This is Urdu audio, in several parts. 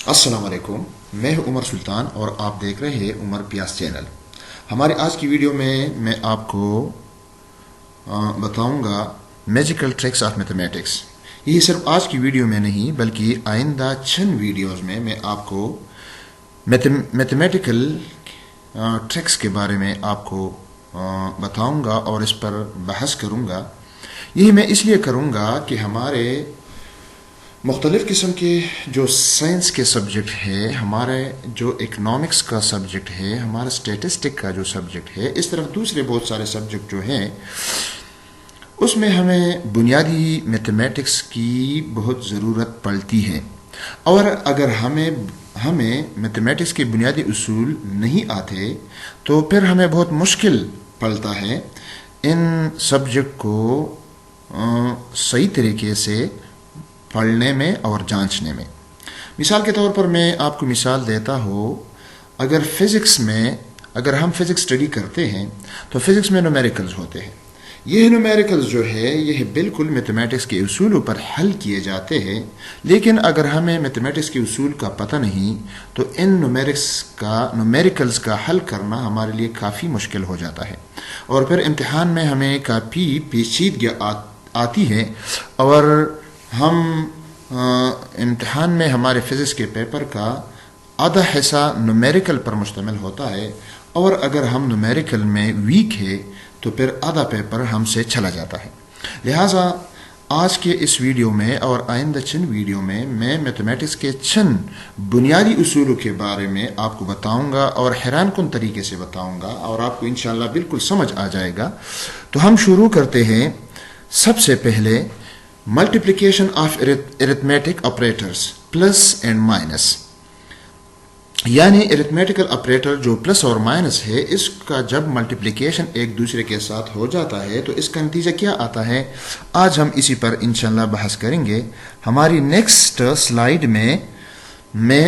السلام علیکم، میں ہوں عمر سلطان اور آپ دیکھ رہے ہیں عمر پیاس چینل۔ ہمارے آج کی ویڈیو میں آپ کو بتاؤں گا میجیکل ٹرکس آف میتھمیٹکس۔ یہ صرف آج کی ویڈیو میں نہیں بلکہ آئندہ چند ویڈیوز میں آپ کو میتھمیٹیکل ٹرکس کے بارے میں آپ کو بتاؤں گا اور اس پر بحث کروں گا۔ یہی میں اس لیے کروں گا کہ ہمارے مختلف قسم کے جو سائنس کے سبجیکٹ ہے، ہمارے جو اکنامکس کا سبجیکٹ ہے، ہمارا اسٹیٹسٹک کا جو سبجیکٹ ہے، اس طرح دوسرے بہت سارے سبجیکٹ جو ہیں اس میں ہمیں بنیادی میتھمیٹکس کی بہت ضرورت پڑتی ہے، اور اگر ہمیں میتھمیٹکس کے بنیادی اصول نہیں آتے تو پھر ہمیں بہت مشکل پڑتا ہے ان سبجیکٹ کو صحیح طریقے سے پڑھنے میں اور جانچنے میں۔ مثال کے طور پر میں آپ کو مثال دیتا ہوں، اگر ہم فزکس اسٹڈی کرتے ہیں تو فزکس میں نومیریکلز ہوتے ہیں۔ یہ نومیریکلز جو ہے یہ بالکل میتھمیٹکس کے اصولوں پر حل کیے جاتے ہیں، لیکن اگر ہمیں میتھمیٹکس کے اصول کا پتہ نہیں تو ان نومیریکلز کا حل کرنا ہمارے لیے کافی مشکل ہو جاتا ہے، اور پھر امتحان میں ہمیں کافی پیچیدگی آتی ہے، اور ہم امتحان میں ہمارے فزکس کے پیپر کا آدھا حصہ نومیریکل پر مشتمل ہوتا ہے، اور اگر ہم نومیریکل میں ویک ہے تو پھر آدھا پیپر ہم سے چلا جاتا ہے۔ لہٰذا آج کے اس ویڈیو میں اور آئندہ چند ویڈیو میں میتھمیٹکس کے چند بنیادی اصولوں کے بارے میں آپ کو بتاؤں گا، اور حیران کن طریقے سے بتاؤں گا، اور آپ کو انشاءاللہ بالکل سمجھ آ جائے گا۔ تو ہم شروع کرتے ہیں۔ سب سے پہلے multiplication of arithmetic operators plus and minus, یعنی ارتھمیٹیکل آپریٹر جو پلس اور مائنس ہے، اس کا جب ملٹیپلیکیشن ایک دوسرے کے ساتھ ہو جاتا ہے تو اس کا نتیجہ کیا آتا ہے، آج ہم اسی پر انشاءاللہ بحث کریں گے۔ ہماری نیکسٹ سلائیڈ میں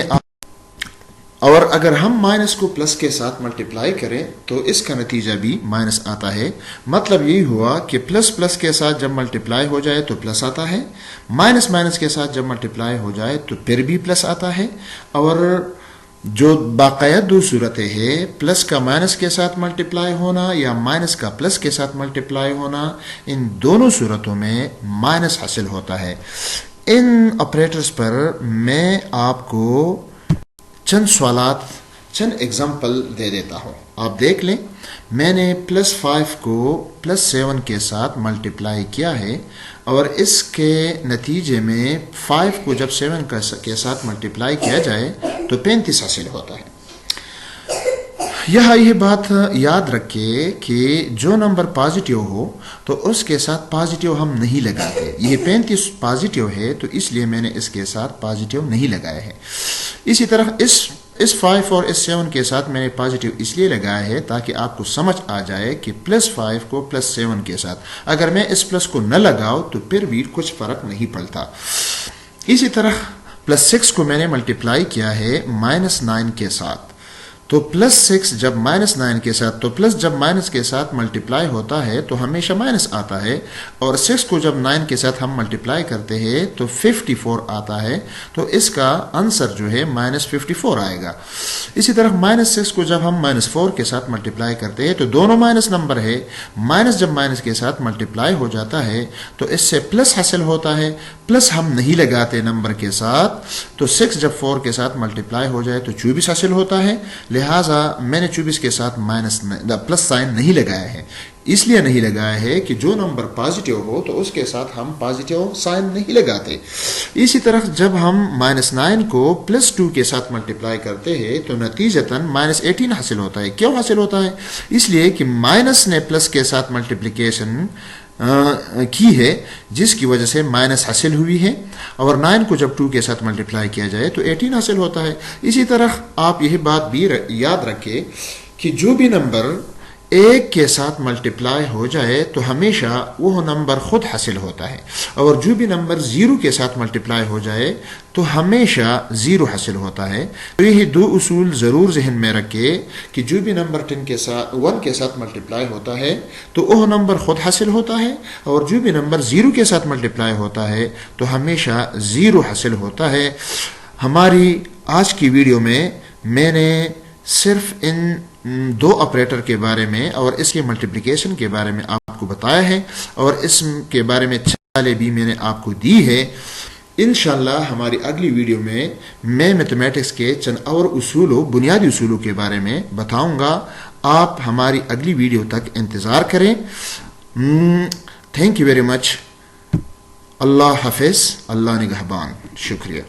اور اگر ہم مائنس کو پلس کے ساتھ ملٹیپلائی کریں تو اس کا نتیجہ بھی مائنس آتا ہے۔ مطلب یہی ہوا کہ پلس پلس کے ساتھ جب ملٹیپلائی ہو جائے تو پلس آتا ہے، مائنس مائنس کے ساتھ جب ملٹیپلائی ہو جائے تو پھر بھی پلس آتا ہے، اور جو باقاعدہ دو صورتیں ہیں، پلس کا مائنس کے ساتھ ملٹیپلائی ہونا یا مائنس کا پلس کے ساتھ ملٹیپلائی ہونا، ان دونوں صورتوں میں مائنس حاصل ہوتا ہے۔ ان آپریٹرز پر میں آپ کو چند ایگزامپل دے دیتا ہوں، آپ دیکھ لیں۔ میں نے پلس 5 کو پلس 7 کے ساتھ ملٹیپلائی کیا ہے، اور اس کے نتیجے میں 5 کو جب 7 کے ساتھ ملٹیپلائی کیا جائے تو 35 حاصل ہوتا ہے۔ یہ بات یاد رکھے کہ جو نمبر پازیٹیو ہو تو اس کے ساتھ پازیٹیو ہم نہیں لگاتے۔ یہ 35 پازیٹیو ہے تو اس لیے میں نے اس کے ساتھ پازیٹیو نہیں لگایا ہے۔ اسی طرح اس 5 اور اس 7 کے ساتھ میں نے پازیٹیو اس لیے لگایا ہے تاکہ آپ کو سمجھ آ جائے کہ پلس 5 کو پلس 7 کے ساتھ اگر میں اس پلس کو نہ لگاؤں تو پھر بھی کچھ فرق نہیں پڑتا۔ اسی طرح پلس 6 کو میں نے ملٹیپلائی کیا ہے مائنس 9 کے ساتھ، تو پلس 6 جب مائنس 9 کے ساتھ، تو پلس جب مائنس کے ساتھ ملٹیپلائی ہوتا ہے تو ہمیشہ مائنس آتا ہے، اور 6 کو جب 9 کے ساتھ ہم ملٹیپلائی کرتے ہیں تو 54 آتا ہے، تو اس کا آنسر جو ہے مائنس 54 آئے گا۔ اسی طرح مائنس 6 کو جب ہم مائنس 4 کے ساتھ ملٹیپلائی کرتے ہیں تو دونوں مائنس نمبر ہے، مائنس جب مائنس کے ساتھ ملٹیپلائی ہو جاتا ہے تو اس سے پلس حاصل ہوتا ہے، پلس ہم نہیں لگاتے نمبر کے ساتھ، تو 6 جب 4 کے ساتھ ملٹیپلائی ہو جائے تو 24 حاصل ہوتا ہے۔ لہٰذا میں نے 24 کے ساتھ پلس سائن نہیں لگایا ہے، اس لیے نہیں لگایا ہے کہ جو نمبر پازیٹیو ہو تو اس کے ساتھ ہم پازیٹیو سائن نہیں لگاتے۔ اسی طرح جب ہم مائنس 9 کو پلس 2 کے ساتھ ملٹیپلائی کرتے ہیں تو نتیجتاً مائنس 18 حاصل ہوتا ہے۔ کیوں حاصل ہوتا ہے؟ اس لیے کہ مائنس نے پلس کے ساتھ ملٹیپلیکیشن کی ہے، جس کی وجہ سے مائنس حاصل ہوئی ہے، اور 9 کو جب 2 کے ساتھ ملٹیپلائی کیا جائے تو 18 حاصل ہوتا ہے۔ اسی طرح آپ یہ بات بھی یاد رکھیں کہ جو بھی نمبر 1 کے ساتھ ملٹیپلائی ہو جائے تو ہمیشہ وہ نمبر خود حاصل ہوتا ہے، اور جو بھی نمبر 0 کے ساتھ ملٹیپلائی ہو جائے تو ہمیشہ 0 حاصل ہوتا ہے۔ تو یہ دو اصول ضرور ذہن میں رکھے کہ جو بھی نمبر 1 کے ساتھ ملٹیپلائی ہوتا ہے تو وہ نمبر خود حاصل ہوتا ہے، اور جو بھی نمبر 0 کے ساتھ ملٹیپلائی ہوتا ہے تو ہمیشہ 0 حاصل ہوتا ہے۔ ہماری آج کی ویڈیو میں میں نے صرف ان دو آپریٹر کے بارے میں اور اس کے ملٹیپلیکیشن کے بارے میں آپ کو بتایا ہے، اور اس کے بارے میں مثالیں بھی میں نے آپ کو دی ہے۔ انشاءاللہ ہماری اگلی ویڈیو میں میتھمیٹکس کے چند اور اصولوں، بنیادی اصولوں کے بارے میں بتاؤں گا۔ آپ ہماری اگلی ویڈیو تک انتظار کریں۔ Thank you very much. اللہ حافظ، اللہ نگہبان، شکریہ۔